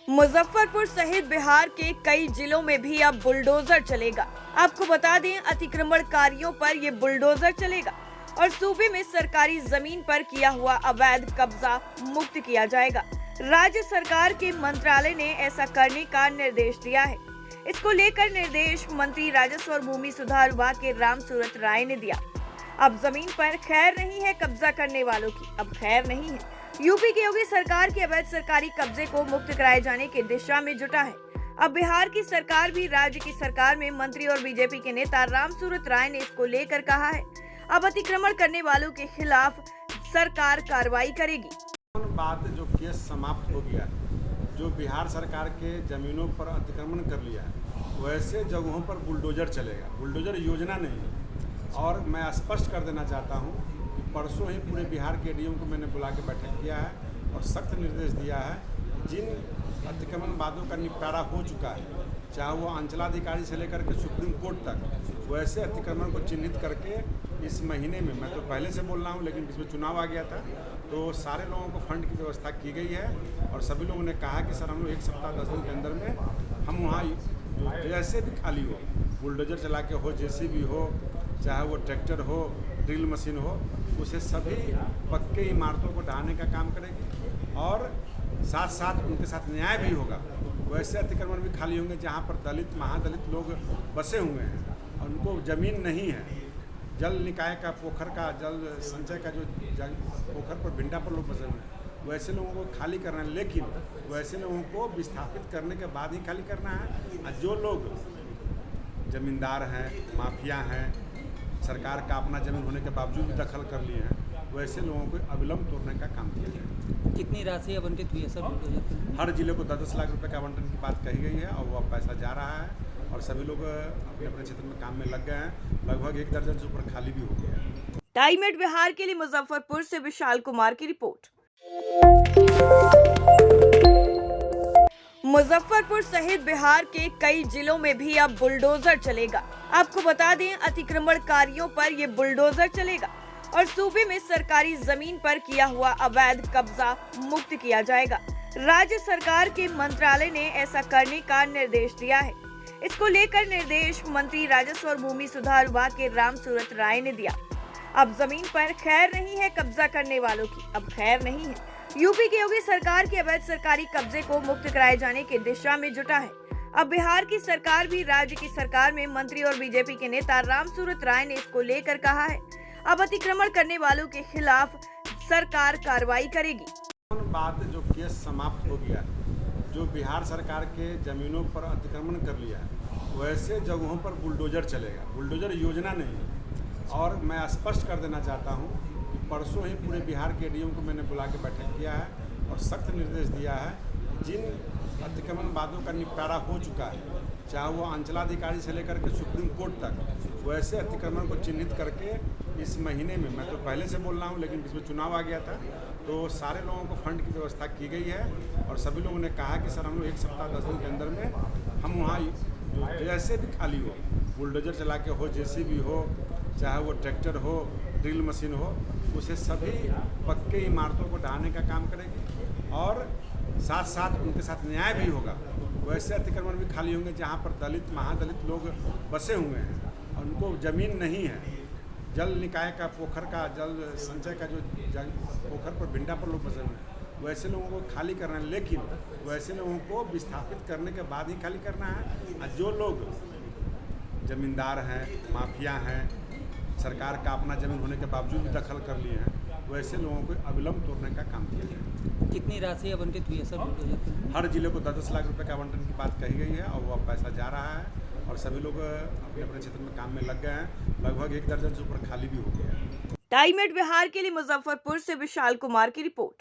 मुजफ्फरपुर सहित बिहार के कई जिलों में भी अब बुलडोजर चलेगा। आपको बता दें, अतिक्रमणकारियों पर ये बुलडोजर चलेगा और सूबे में सरकारी जमीन पर किया हुआ अवैध कब्जा मुक्त किया जाएगा। राज्य सरकार के मंत्रालय ने ऐसा करने का निर्देश दिया है। इसको लेकर निर्देश मंत्री राजस्व और भूमि सुधार विभाग के रामसूरत राय ने दिया। अब जमीन पर खैर नहीं है कब्जा करने वालों की, अब खैर नहीं है। यूपी की योगी सरकार के अवैध सरकारी कब्जे को मुक्त कराए जाने की दिशा में जुटा है। अब बिहार की सरकार भी राज्य की सरकार में मंत्री और बीजेपी के नेता रामसूरत राय ने इसको लेकर कहा है, अब अतिक्रमण करने वालों के खिलाफ सरकार कार्रवाई करेगी। बाद जो केस समाप्त हो गया, जो बिहार सरकार के जमीनों पर अतिक्रमण कर लिया है, वैसे जगहों पर बुलडोजर चलेगा। बुलडोजर योजना नहीं है। और मैं स्पष्ट कर देना चाहता हूँ कि परसों ही पूरे बिहार के डीएम को मैंने बुला के बैठक किया है और सख्त निर्देश दिया है, जिन अतिक्रमणवादियों का निपटारा हो चुका है, चाहे वो अंचलाधिकारी से लेकर के सुप्रीम कोर्ट तक, वैसे अतिक्रमण को चिन्हित करके इस महीने में, मैं तो पहले से बोल रहा हूँ लेकिन इसमें चुनाव आ गया था, तो सारे लोगों को फंड की व्यवस्था की गई है और सभी लोगों ने कहा कि सर हम लोग 1 सप्ताह 10 दिन के अंदर में हम वहाँ जैसे भी खाली हो, बुलडोजर चला के हो, जेसीबी हो, चाहे वो ट्रैक्टर हो, ड्रिल मशीन हो, उसे सभी पक्के इमारतों को ढहाने का काम करेगी और साथ साथ उनके साथ न्याय भी होगा। वैसे अतिक्रमण भी खाली होंगे जहाँ पर दलित महादलित लोग बसे हुए हैं और उनको ज़मीन नहीं है। जल निकाय का पोखर का जल संचय का जो पोखर पर भिंडा पर लोग बसे हुए हैं, वैसे लोगों को खाली करना है, लेकिन वैसे लोगों को विस्थापित करने के बाद ही खाली करना है। और जो लोग जमींदार हैं, माफिया हैं, सरकार का अपना जमीन होने के बावजूद भी दखल कर लिए हैं, वैसे लोगों को अविलंब तोड़ने का काम किया जाए। कितनी राशि आवंटित हुई है सर? हर जिले को 10-10 लाख रुपए का आवंटन की बात कही गई है और वह पैसा जा रहा है और सभी लोग अपने अपने क्षेत्र में काम में लग गए हैं। लगभग 1 दर्जन से ऊपर खाली भी हो गया है। टाइम एट बिहार के लिए मुजफ्फरपुर से विशाल कुमार की रिपोर्ट। मुजफ्फरपुर सहित बिहार के कई जिलों में भी अब बुलडोजर चलेगा। आपको बता दें, अतिक्रमणकारियों पर ये बुलडोजर चलेगा और सूबे में सरकारी जमीन पर किया हुआ अवैध कब्जा मुक्त किया जाएगा। राज्य सरकार के मंत्रालय ने ऐसा करने का निर्देश दिया है। इसको लेकर निर्देश मंत्री राजस्व और भूमि सुधार विभाग के रामसूरत राय ने दिया। अब जमीन पर खैर नहीं है कब्जा करने वालों की, अब खैर नहीं है। यूपी की योगी सरकार के अवैध सरकारी कब्जे को मुक्त कराए जाने की दिशा में जुटा है। अब बिहार की सरकार भी राज्य की सरकार में मंत्री और बीजेपी के नेता रामसूरत राय ने इसको लेकर कहा है, अब अतिक्रमण करने वालों के खिलाफ सरकार कार्रवाई करेगी। बाद जो केस समाप्त हो गया, जो बिहार सरकार के जमीनों पर अतिक्रमण कर लिया है, वैसे जगहों पर बुलडोजर चलेगा। बुलडोजर योजना नहीं है। और मैं स्पष्ट कर देना चाहता हूँ कि परसों ही पूरे बिहार के डीएम को मैंने बुला के बैठक किया है और सख्त निर्देश दिया है, जिन अतिक्रमणवादियों का निपटारा हो चुका है, चाहे वो अंचलाधिकारी से लेकर के सुप्रीम कोर्ट तक, वैसे अतिक्रमण को चिन्हित करके इस महीने में, मैं तो पहले से बोल रहा हूँ लेकिन इसमें चुनाव आ गया था, तो सारे लोगों को फंड की व्यवस्था की गई है और सभी लोगों ने कहा कि सर हम लोग 1 सप्ताह 10 दिन के अंदर में हम वहाँ जैसे भी खाली हो, बुलडोजर चला के हो, जेसीबी हो, चाहे वो ट्रैक्टर हो, ड्रिल मशीन हो, उसे सभी पक्के इमारतों को ढहाने का काम करेगी और साथ साथ उनके साथ न्याय भी होगा। वैसे अतिक्रमण भी खाली होंगे जहाँ पर दलित महादलित लोग बसे हुए हैं और उनको ज़मीन नहीं है। जल निकाय का पोखर का जल संचय का जो पोखर पर भिंडा पर लोग बसे हुए हैं, वैसे लोगों को खाली करना है, लेकिन वैसे लोगों को विस्थापित करने के बाद ही खाली करना है। और जो लोग जमींदार हैं, माफिया हैं, सरकार का अपना जमीन होने के बावजूद भी दखल कर लिए हैं, वैसे लोगों को अविलंब तोड़ने का काम किया जाए। कितनी राशि आवंटित हुई है सर? हर जिले को 10-10 लाख रुपए का आवंटन की बात कही गई है और वह पैसा जा रहा है और सभी लोग अपने अपने क्षेत्र में काम में लग गए हैं। लगभग 1 दर्जन से ऊपर खाली भी हो गया है। टाइम एट बिहार के लिए मुजफ्फरपुर से विशाल कुमार की रिपोर्ट।